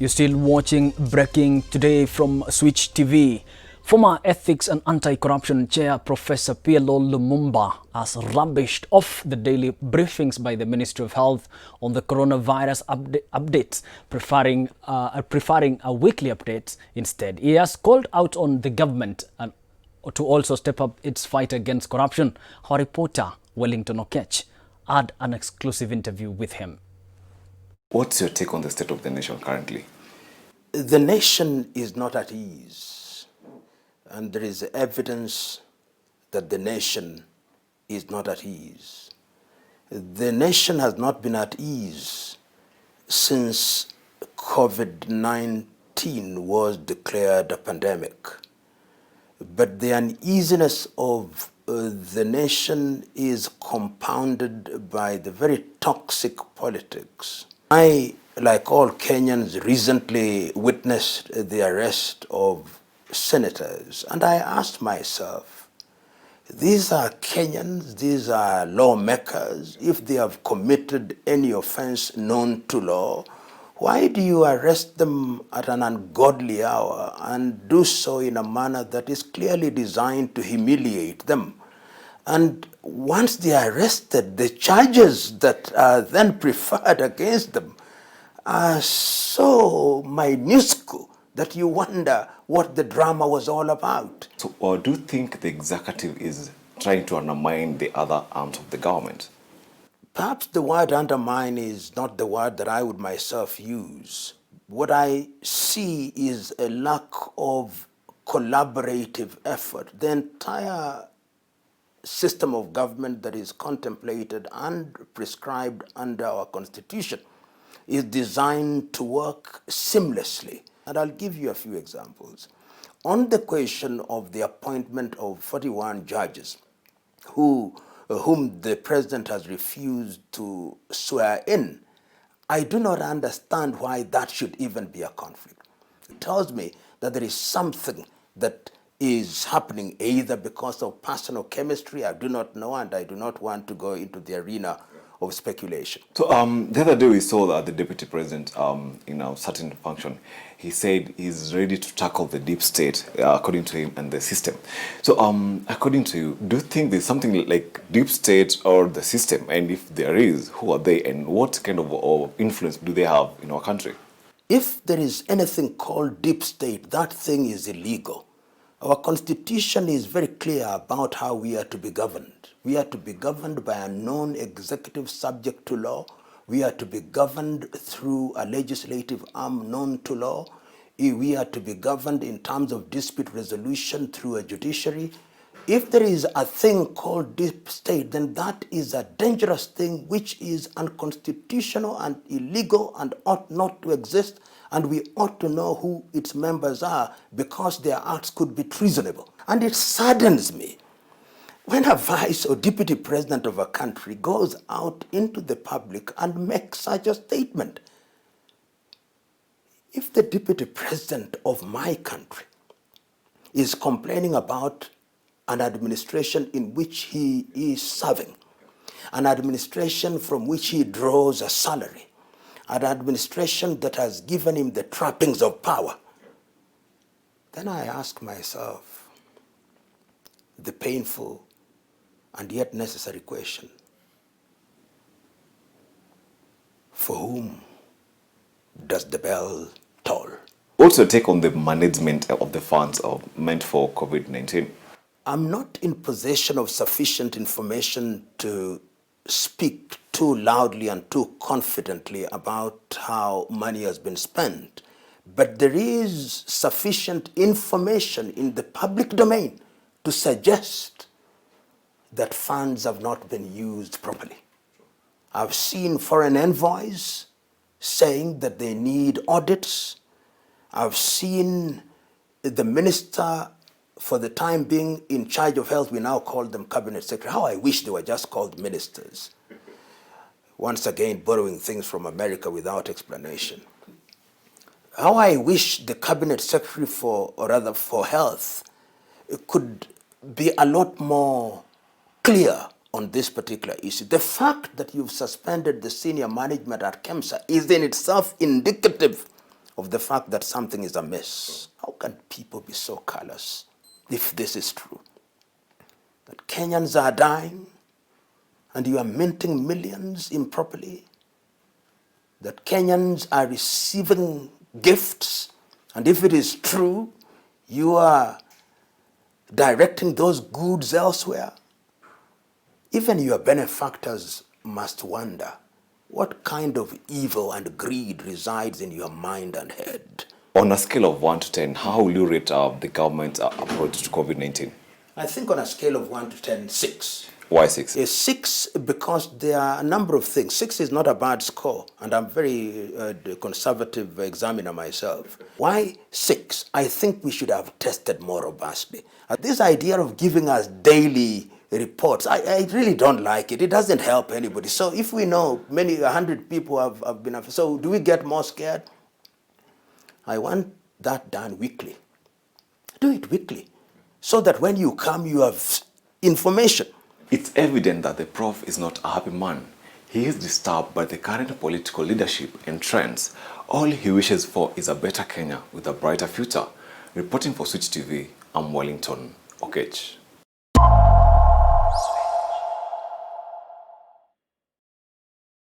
You're still watching Breaking Today from Switch TV. Former Ethics and Anti-Corruption Chair Professor PLO Lumumba has rubbished off the daily briefings by the Ministry of Health on the coronavirus updates, preferring a weekly update instead. He has called out on the government to also step up its fight against corruption. Our reporter, Wellington Okech, had an exclusive interview with him. What's your take on the state of the nation currently? The nation is not at ease, and there is evidence that the nation is not at ease. The nation has not been at ease since COVID-19 was declared a pandemic. But the uneasiness of the nation is compounded by the very toxic politics. I, like all Kenyans, recently witnessed the arrest of senators, and I asked myself, these are Kenyans, these are lawmakers. If they have committed any offense known to law, why do you arrest them at an ungodly hour and do so in a manner that is clearly designed to humiliate them? And once they are arrested, the charges that are then preferred against them are so minuscule that you wonder what the drama was all about. So, or do you think the executive is trying to undermine the other arms of the government? Perhaps the word undermine is not the word that I would myself use. What I see is a lack of collaborative effort. The entire system of government that is contemplated and prescribed under our Constitution is designed to work seamlessly. And I'll give you a few examples. On the question of the appointment of 41 judges whom the president has refused to swear in, I do not understand why that should even be a conflict. It tells me that there is something that is happening either because of personal chemistry, I do not know, and I do not want to go into the arena of speculation. So the other day we saw that the deputy president in a certain function, he said he's ready to tackle the deep state, according to him, and the system. So according to you, do you think there's something like deep state or the system? And if there is, who are they and what kind of influence do they have in our country? If there is anything called deep state, that thing is illegal. Our Constitution is very clear about how we are to be governed. We are to be governed by a non-executive subject to law. We are to be governed through a legislative arm known to law. We are to be governed in terms of dispute resolution through a judiciary. If there is a thing called deep state, then that is a dangerous thing which is unconstitutional and illegal and ought not to exist. And we ought to know who its members are because their acts could be treasonable. And it saddens me when a vice or deputy president of a country goes out into the public and makes such a statement. If the deputy president of my country is complaining about an administration in which he is serving, an administration from which he draws a salary, an administration that has given him the trappings of power, then I ask myself the painful and yet necessary question: for whom does the bell toll? What's your take on the management of the funds meant for COVID-19? I'm not in possession of sufficient information to speak too loudly and too confidently about how money has been spent, but there is sufficient information in the public domain to suggest that funds have not been used properly. I've seen foreign envoys saying that they need audits. I've seen the minister, for the time being, in charge of health, we now call them cabinet secretary. How I wish they were just called ministers. Once again, borrowing things from America without explanation. How I wish the cabinet secretary for health could be a lot more clear on this particular issue. The fact that you've suspended the senior management at KEMSA is in itself indicative of the fact that something is amiss. How can people be so callous if this is true? That Kenyans are dying and you are minting millions improperly? That Kenyans are receiving gifts, and if it is true, you are directing those goods elsewhere? Even your benefactors must wonder what kind of evil and greed resides in your mind and head. On a scale of 1 to 10, how will you rate the government's approach to COVID-19? I think on a scale of 1 to 10, 6. Why 6? A 6 because there are a number of things. 6 is not a bad score, and I'm very conservative examiner myself. Why 6? I think we should have tested more robustly. This idea of giving us daily reports, I really don't like it. It doesn't help anybody. So if we know 100 people have been, so do we get more scared? I want that done weekly. Do it weekly, so that when you come, you have information. It's evident that the Prof is not a happy man. He is disturbed by the current political leadership and trends. All he wishes for is a better Kenya with a brighter future. Reporting for Switch TV, I'm Wellington Okech.